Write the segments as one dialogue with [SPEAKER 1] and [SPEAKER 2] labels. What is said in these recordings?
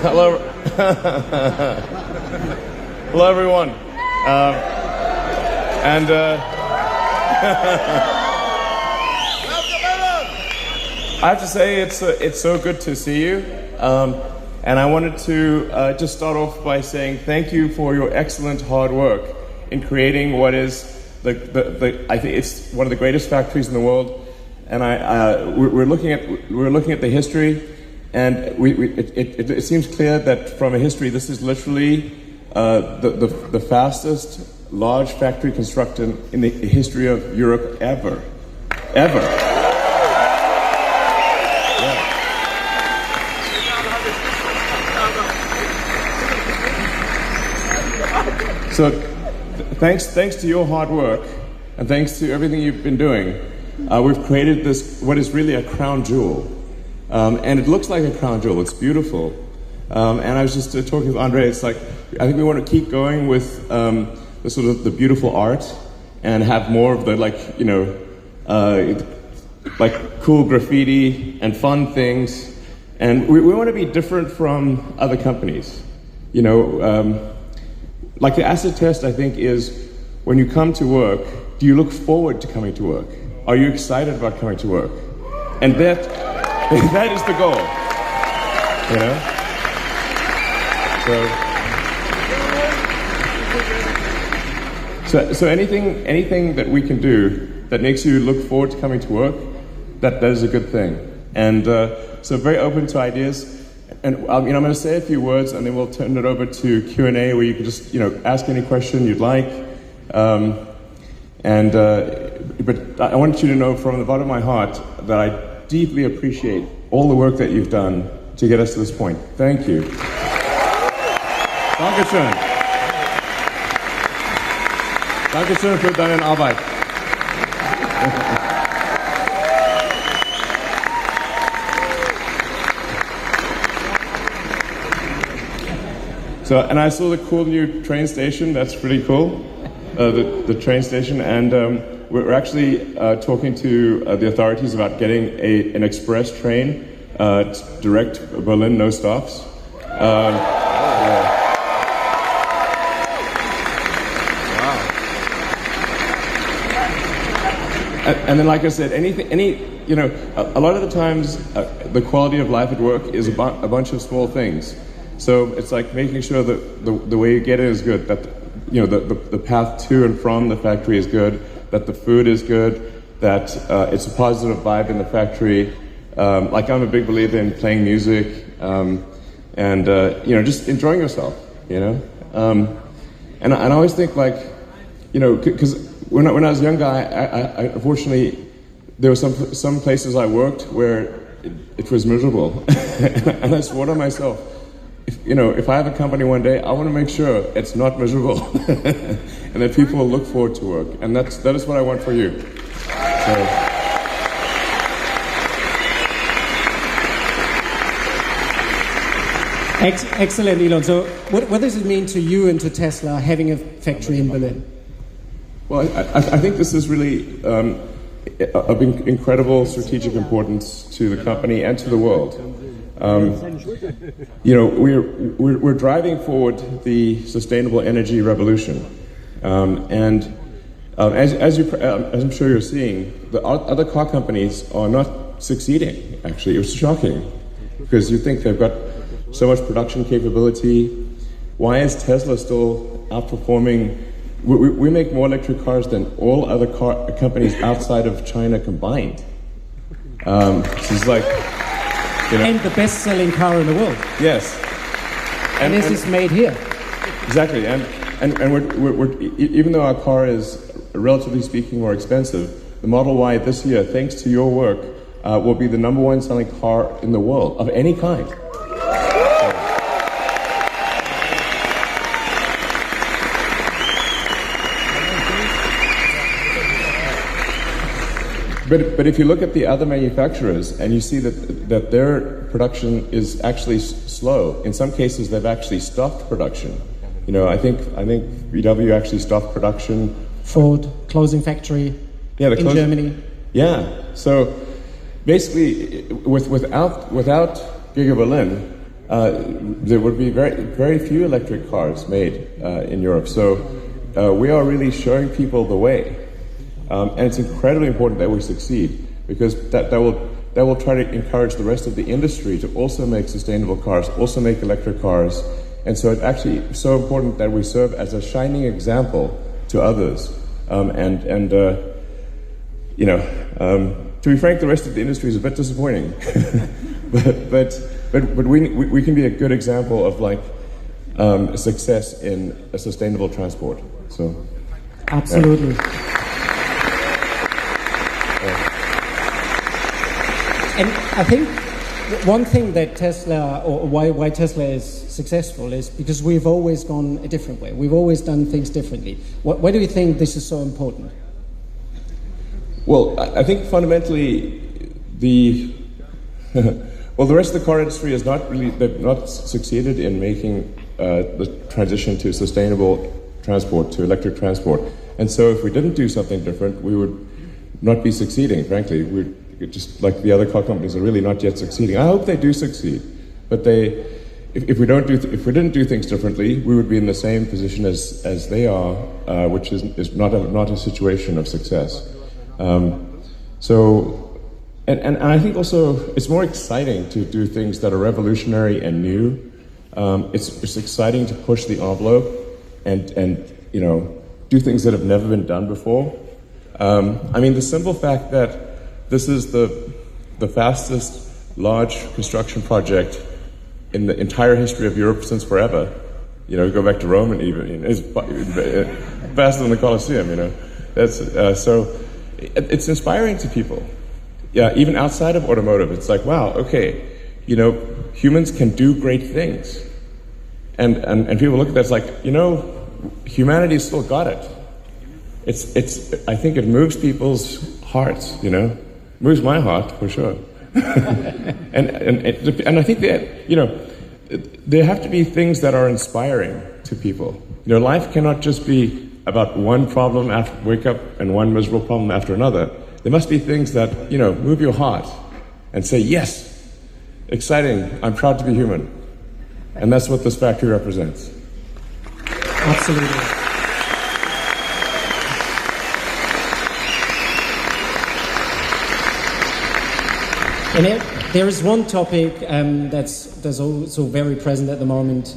[SPEAKER 1] Hello. Hello, everyone. I have to say it's so good to see you. And I wanted to just start off by saying thank you for your excellent hard work in creating what is I think it's one of the greatest factories in the world. And we're looking at the history, and it seems clear that from a history, this is literally the fastest large factory construction in the history of Europe ever. Yeah. So, thanks to your hard work, and thanks to everything you've been doing, we've created this, what is really a crown jewel. And it looks like a crown jewel, it's beautiful. And I was just talking with Andre, it's like, I think we want to keep going with the sort of the beautiful art and have more of the like cool graffiti and fun things. And we want to be different from other companies. Like the acid test, I think, is when you come to work, do you look forward to coming to work? Are you excited about coming to work? And that is the goal, So anything that we can do that makes you look forward to coming to work, that is a good thing. And so very open to ideas. And I'm going to say a few words, and then we'll turn it over to Q&A, where you can just ask any question you'd like. But I want you to know from the bottom of my heart that I deeply appreciate all the work that you've done to get us to this point. Thank you. Dankeschön. Dankeschön für deine Arbeit. So, and I saw the cool new train station. That's pretty cool. The train station, and we're actually talking to the authorities about getting an express train direct Berlin, no stops. And then, like I said, a lot of the times the quality of life at work is a bunch of small things. So it's like making sure that the way you get it is good, that the path to and from the factory is good, that the food is good, that it's a positive vibe in the factory. Like I'm a big believer in playing music, and just enjoying yourself. And I always think because when I was a young guy, I unfortunately there were some places I worked where it was miserable, and I swore to myself, if I have a company one day, I want to make sure it's not miserable, and that people will look forward to work, and that is what I want for you.
[SPEAKER 2] Excellent, Elon. So, what does it mean to you and to Tesla having a factory in Berlin?
[SPEAKER 1] Well, I think this is really of incredible strategic importance to the company and to the world. We're driving forward the sustainable energy revolution, and as I'm sure you're seeing, the other car companies are not succeeding. Actually, it's shocking because you think they've got so much production capability. Why is Tesla still outperforming? We make more electric cars than all other car companies outside of China combined. It's like.
[SPEAKER 2] And the best-selling car in the world.
[SPEAKER 1] Yes,
[SPEAKER 2] and this is made here.
[SPEAKER 1] Exactly, and we're even though our car is relatively speaking more expensive, the Model Y this year, thanks to your work, will be the #1 selling car in the world of any kind. But if you look at the other manufacturers and you see that their production is actually slow, in some cases they've actually stopped production. I think VW actually stopped production.
[SPEAKER 2] Ford closing factory in Germany.
[SPEAKER 1] Yeah. So basically, without Giga Berlin, there would be very few electric cars made in Europe. So we are really showing people the way, and it's incredibly important that we succeed, because that will try to encourage the rest of the industry to also make sustainable cars, also make electric cars. And so it's actually so important that we serve as a shining example to others. To be frank, the rest of the industry is a bit disappointing. but we can be a good example of a success in a sustainable transport. So
[SPEAKER 2] absolutely. And I think one thing that Tesla, or why Tesla is successful, is because we've always gone a different way. We've always done things differently. Why do you think this is so important?
[SPEAKER 1] Well, I think fundamentally the rest of the car industry has they've not succeeded in making the transition to sustainable transport, to electric transport. And so if we didn't do something different, we would not be succeeding, frankly. We're just like the other car companies are really not yet succeeding. I hope they do succeed, but if we didn't do things differently, we would be in the same position as they are, which is not a situation of success. And I think also it's more exciting to do things that are revolutionary and new. It's exciting to push the envelope and do things that have never been done before. The simple fact that this is the fastest large construction project in the entire history of Europe since forever. Go back to Rome and even it's faster than the Colosseum. That's so. It's inspiring to people. Yeah, even outside of automotive, it's like, wow, okay, humans can do great things, and people look at that, it's like, humanity's still got it. It's. I think it moves people's hearts. Moves my heart for sure. and I think that there have to be things that are inspiring to people. Life cannot just be about one problem after wake up and one miserable problem after another. There must be things that move your heart and say, yes, exciting, I'm proud to be human. And that's what this factory represents.
[SPEAKER 2] Absolutely. And there is one topic that's also very present at the moment.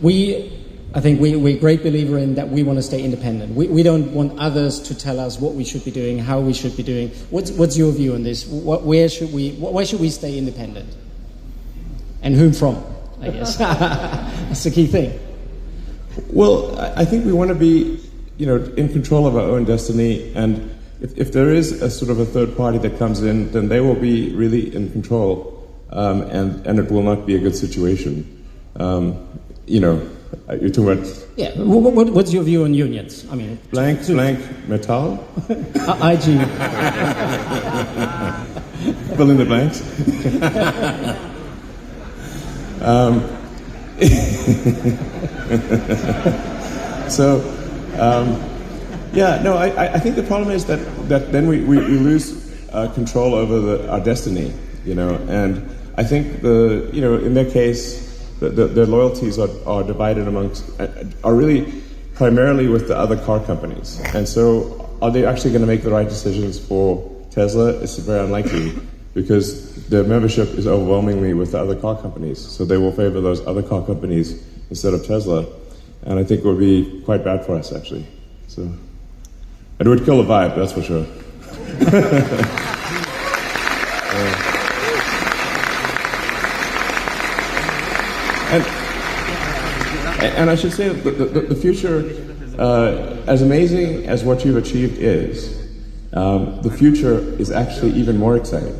[SPEAKER 2] We're a great believer in that we want to stay independent. We don't want others to tell us what we should be doing, how we should be doing. What's your view on this? Why should we stay independent? And whom from, I guess. That's the key thing.
[SPEAKER 1] Well, I think we want to be, in control of our own destiny, and if there is a sort of a third party that comes in, then they will be really in control, and it will not be a good situation. You're talking about...
[SPEAKER 2] Yeah, what's your view on unions?
[SPEAKER 1] Blank metal?
[SPEAKER 2] IG.
[SPEAKER 1] Fill in the blanks. I think the problem is that then we lose control over our destiny, and I think in their case, their loyalties are divided are really primarily with the other car companies. And so are they actually going to make the right decisions for Tesla? It's very unlikely, because their membership is overwhelmingly with the other car companies. So they will favor those other car companies instead of Tesla. And I think it would be quite bad for us, actually. So it would kill the vibe, that's for sure. And I should say that the future, as amazing as what you've achieved is, the future is actually even more exciting.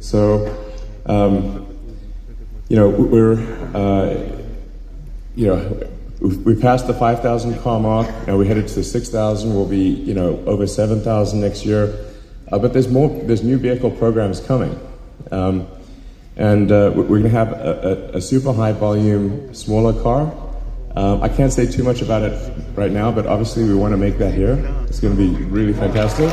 [SPEAKER 1] So, we passed the 5,000 car mark, and we headed to 6,000. We'll be, over 7,000 next year. But there's new vehicle programs coming. And we're going to have a super high volume, smaller car. I can't say too much about it right now, but obviously we want to make that here. It's going to be really fantastic.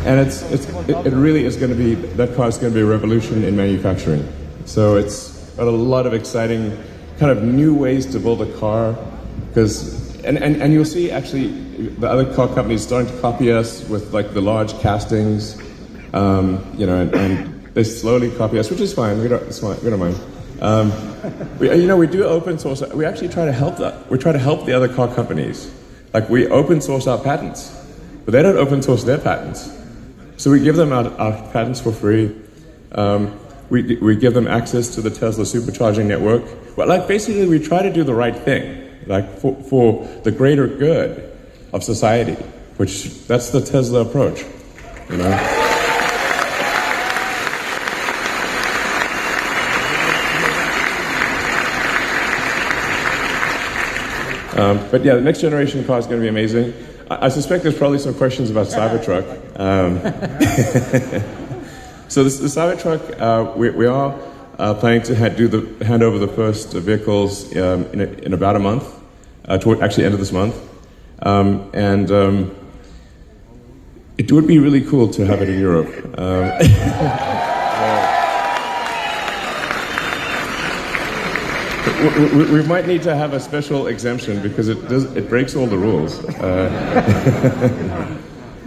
[SPEAKER 1] And it really is going to be, that car is going to be a revolution in manufacturing. So it's got a lot of exciting kind of new ways to build a car, because and you'll see actually the other car companies starting to copy us with like the large castings, you know, and they slowly copy us, which is fine. We don't mind. We do open source. We actually try to help that. We try to help the other car companies. Like we open source our patents, but they don't open source their patents. So we give them our patents for free. We give them access to the Tesla supercharging network. Well, like basically we try to do the right thing, like for the greater good of society, which that's the Tesla approach, you know. But yeah, the next generation car is going to be amazing. I suspect there's probably some questions about Cybertruck. So the Cybertruck, we are planning to hand over the first vehicles in about a month, toward actually end of this month, and it would be really cool to have it in Europe. We might need to have a special exemption because it breaks all the rules.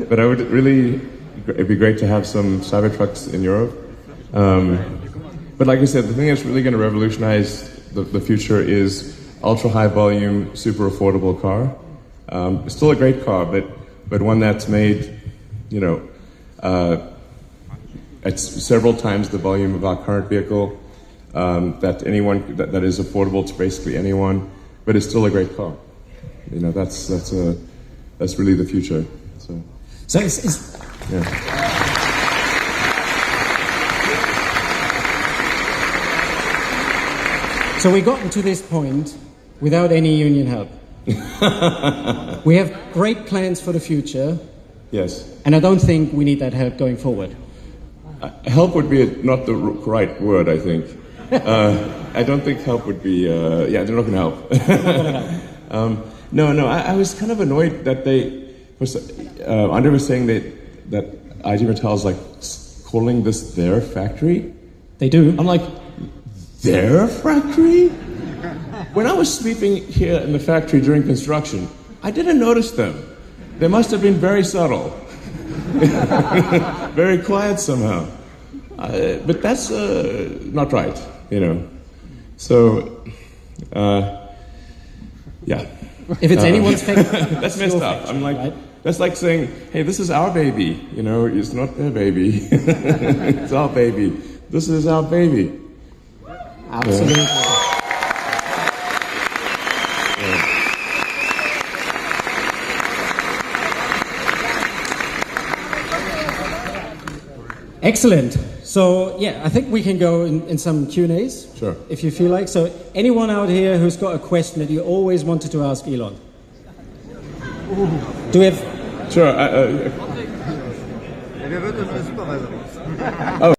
[SPEAKER 1] But it'd be great to have some Cybertrucks in Europe. But like I said, the thing that's really going to revolutionize the future is ultra high volume, super affordable car. It's still a great car, but one that's made, you know, at several times the volume of our current vehicle. That is affordable to basically anyone, but it's still a great car. You know, that's really the future.
[SPEAKER 2] So it's
[SPEAKER 1] yeah.
[SPEAKER 2] So we gotten to this point without any union help. We have great plans for the future.
[SPEAKER 1] Yes.
[SPEAKER 2] And I don't think we need that help going forward.
[SPEAKER 1] Help would be not the right word, I think. I don't think help would be, they're not going to help. No, I was kind of annoyed that Andre was saying that IG Mattel is like calling this their factory.
[SPEAKER 2] They do.
[SPEAKER 1] I'm like, their factory? When I was sleeping here in the factory during construction, I didn't notice them. They must have been very subtle. Very quiet somehow. But that's not right, you know. So, yeah.
[SPEAKER 2] If it's anyone's factory,
[SPEAKER 1] that's messed up.
[SPEAKER 2] Factory,
[SPEAKER 1] I'm like,
[SPEAKER 2] right?
[SPEAKER 1] That's like saying, hey, this is our baby. You know, it's not their baby. It's our baby. This is our baby.
[SPEAKER 2] Absolutely.
[SPEAKER 1] Yeah.
[SPEAKER 2] Excellent. So, yeah, I think we can go in some Q&As.
[SPEAKER 1] Sure.
[SPEAKER 2] If you feel like. So, anyone out here who's got a question that you always wanted to ask Elon? Do we have...
[SPEAKER 1] Sure.